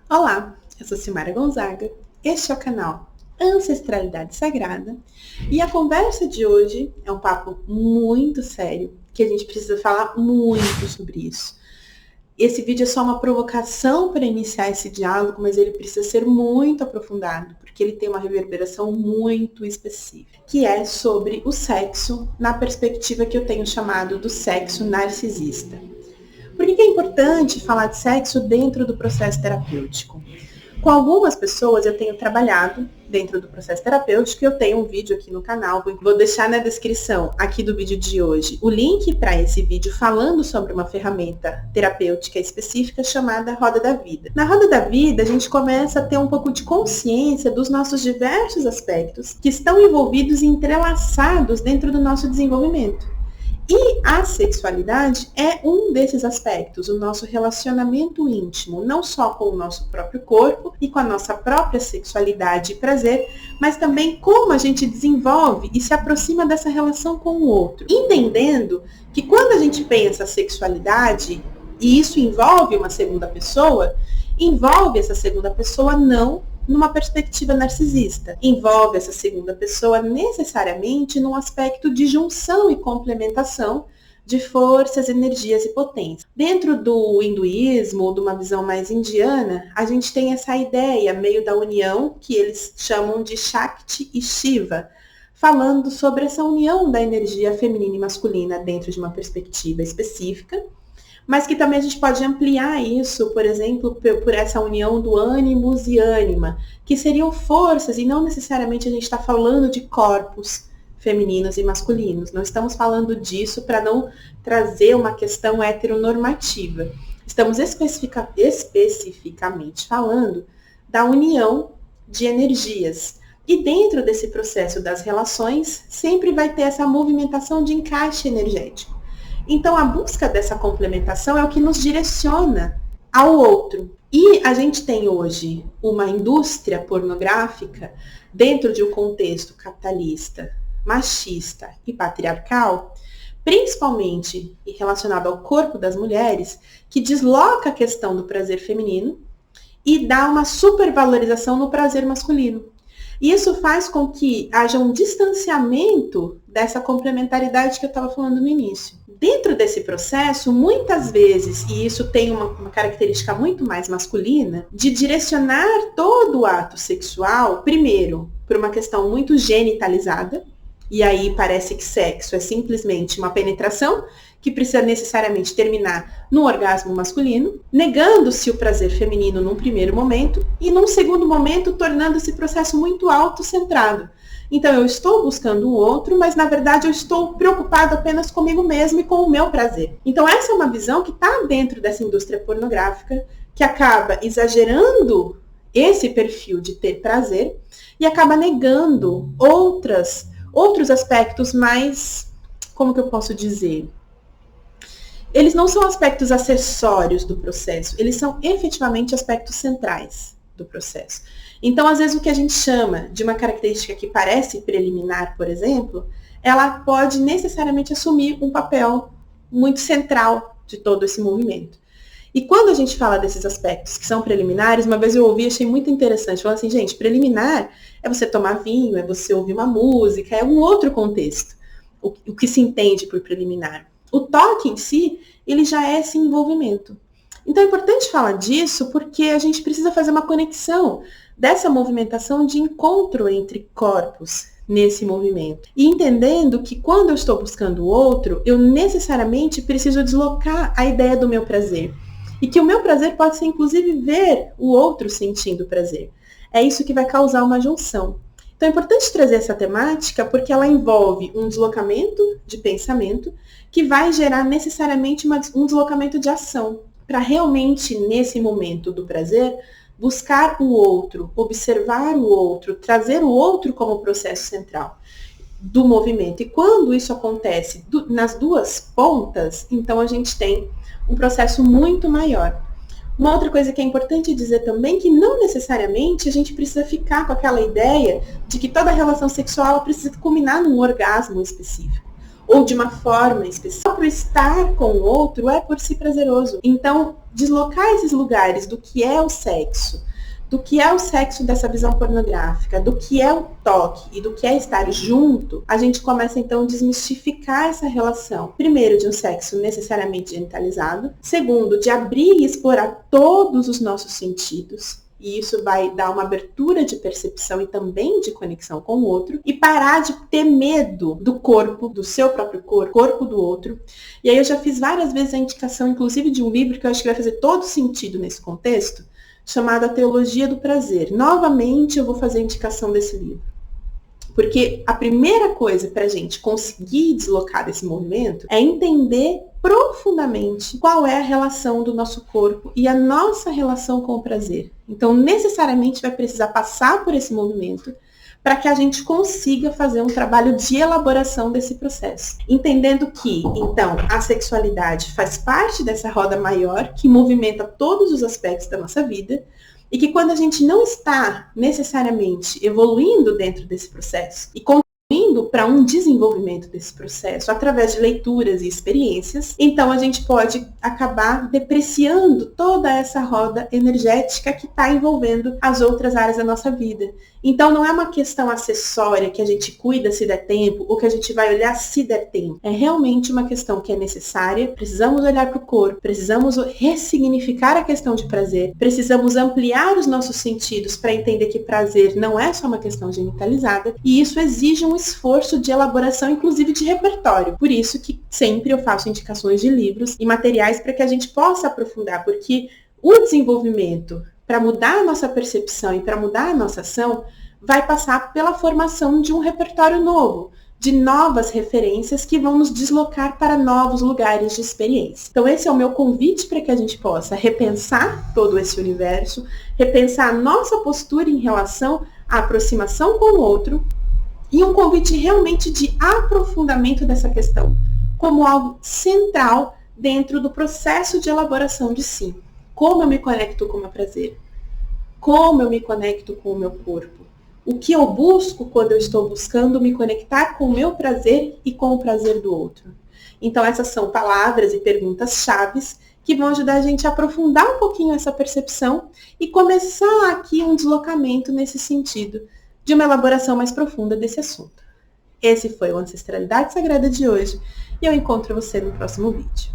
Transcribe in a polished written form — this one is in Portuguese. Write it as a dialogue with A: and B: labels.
A: Olá, eu sou Silmara Gonzaga, este é o canal Ancestralidade Sagrada e a conversa de hoje é um papo muito sério, que a gente precisa falar muito sobre isso. Esse vídeo é só uma provocação para iniciar esse diálogo, mas ele precisa ser muito aprofundado, porque ele tem uma reverberação muito específica, que é sobre o sexo na perspectiva que eu tenho chamado do sexo narcisista. Por que é importante falar de sexo dentro do processo terapêutico? Com algumas pessoas eu tenho trabalhado dentro do processo terapêutico e eu tenho um vídeo aqui no canal, vou deixar na descrição aqui do vídeo de hoje o link para esse vídeo falando sobre uma ferramenta terapêutica específica chamada Roda da Vida. Na Roda da Vida a gente começa a ter um pouco de consciência dos nossos diversos aspectos que estão envolvidos e entrelaçados dentro do nosso desenvolvimento. E a sexualidade é um desses aspectos, o nosso relacionamento íntimo, não só com o nosso próprio corpo e com a nossa própria sexualidade e prazer, mas também como a gente desenvolve e se aproxima dessa relação com o outro. Entendendo que quando a gente pensa sexualidade, e isso envolve uma segunda pessoa, envolve essa segunda pessoa não numa perspectiva narcisista. Envolve essa segunda pessoa necessariamente num aspecto de junção e complementação de forças, energias e potências. Dentro do hinduísmo, ou de uma visão mais indiana, a gente tem essa ideia meio da união, que eles chamam de Shakti e Shiva, falando sobre essa união da energia feminina e masculina dentro de uma perspectiva específica, mas que também a gente pode ampliar isso, por exemplo, por essa união do ânimos e ânima, que seriam forças, e não necessariamente a gente está falando de corpos femininos e masculinos. Não estamos falando disso para não trazer uma questão heteronormativa. Estamos especificamente falando da união de energias. E dentro desse processo das relações, sempre vai ter essa movimentação de encaixe energético. Então, a busca dessa complementação é o que nos direciona ao outro. E a gente tem hoje uma indústria pornográfica dentro de um contexto capitalista, machista e patriarcal, principalmente relacionado ao corpo das mulheres, que desloca a questão do prazer feminino e dá uma supervalorização no prazer masculino. E isso faz com que haja um distanciamento dessa complementaridade que eu estava falando no início. Dentro desse processo, muitas vezes, e isso tem uma característica muito mais masculina, de direcionar todo o ato sexual, primeiro, por uma questão muito genitalizada, e aí parece que sexo é simplesmente uma penetração que precisa necessariamente terminar no orgasmo masculino, negando-se o prazer feminino num primeiro momento e num segundo momento tornando esse processo muito autocentrado. Então eu estou buscando o outro, mas na verdade eu estou preocupado apenas comigo mesmo e com o meu prazer. Então essa é uma visão que está dentro dessa indústria pornográfica, que acaba exagerando esse perfil de ter prazer e acaba negando outros aspectos mais, como que eu posso dizer? Eles não são aspectos acessórios do processo, eles são efetivamente aspectos centrais do processo. Então, às vezes, o que a gente chama de uma característica que parece preliminar, por exemplo, ela pode necessariamente assumir um papel muito central de todo esse movimento. E quando a gente fala desses aspectos que são preliminares, uma vez eu ouvi e achei muito interessante, falando assim, gente, preliminar é você tomar vinho, é você ouvir uma música, é um outro contexto, o que se entende por preliminar. O toque em si, ele já é esse envolvimento. Então é importante falar disso porque a gente precisa fazer uma conexão dessa movimentação de encontro entre corpos nesse movimento. E entendendo que quando eu estou buscando o outro, eu necessariamente preciso deslocar a ideia do meu prazer. E que o meu prazer pode ser, inclusive, ver o outro sentindo prazer. É isso que vai causar uma junção. Então é importante trazer essa temática porque ela envolve um deslocamento de pensamento que vai gerar necessariamente um deslocamento de ação. Para realmente, nesse momento do prazer, buscar o outro, observar o outro, trazer o outro como processo central do movimento. E quando isso acontece nas duas pontas, então a gente tem um processo muito maior. Uma outra coisa que é importante dizer também, que não necessariamente a gente precisa ficar com aquela ideia de que toda relação sexual precisa culminar num orgasmo específico. ou de uma forma específica. O estar com o outro é por si prazeroso. Então, deslocar esses lugares do que é o sexo dessa visão pornográfica, do que é o toque e do que é estar junto, a gente começa então a desmistificar essa relação. Primeiro, de um sexo necessariamente genitalizado. Segundo, de abrir e explorar todos os nossos sentidos. E isso vai dar uma abertura de percepção e também de conexão com o outro. E parar de ter medo do corpo, do seu próprio corpo do outro. E aí eu já fiz várias vezes a indicação, inclusive de um livro que eu acho que vai fazer todo sentido nesse contexto, chamado A Teologia do Prazer. Novamente eu vou fazer a indicação desse livro. Porque a primeira coisa para a gente conseguir deslocar desse movimento é entender profundamente qual é a relação do nosso corpo e a nossa relação com o prazer. Então, necessariamente vai precisar passar por esse movimento para que a gente consiga fazer um trabalho de elaboração desse processo. Entendendo que, então, a sexualidade faz parte dessa roda maior que movimenta todos os aspectos da nossa vida e que quando a gente não está necessariamente evoluindo dentro desse processo e contribuindo para um desenvolvimento desse processo através de leituras e experiências, então a gente pode acabar depreciando toda essa roda energética que está envolvendo as outras áreas da nossa vida. Então não é uma questão acessória que a gente cuida se der tempo ou que a gente vai olhar se der tempo. É realmente uma questão que é necessária. Precisamos olhar para o corpo, precisamos ressignificar a questão de prazer, precisamos ampliar os nossos sentidos para entender que prazer não é só uma questão genitalizada e isso exige um esforço de elaboração, inclusive de repertório. Por isso que sempre eu faço indicações de livros e materiais para que a gente possa aprofundar, porque o desenvolvimento para mudar a nossa percepção e para mudar a nossa ação, vai passar pela formação de um repertório novo, de novas referências que vão nos deslocar para novos lugares de experiência. Então esse é o meu convite para que a gente possa repensar todo esse universo, repensar a nossa postura em relação à aproximação com o outro e um convite realmente de aprofundamento dessa questão, como algo central dentro do processo de elaboração de si. Como eu me conecto com o meu prazer? Como eu me conecto com o meu corpo? O que eu busco quando eu estou buscando me conectar com o meu prazer e com o prazer do outro? Então essas são palavras e perguntas chaves que vão ajudar a gente a aprofundar um pouquinho essa percepção e começar aqui um deslocamento nesse sentido de uma elaboração mais profunda desse assunto. Esse foi o Ancestralidade Sagrada de hoje e eu encontro você no próximo vídeo.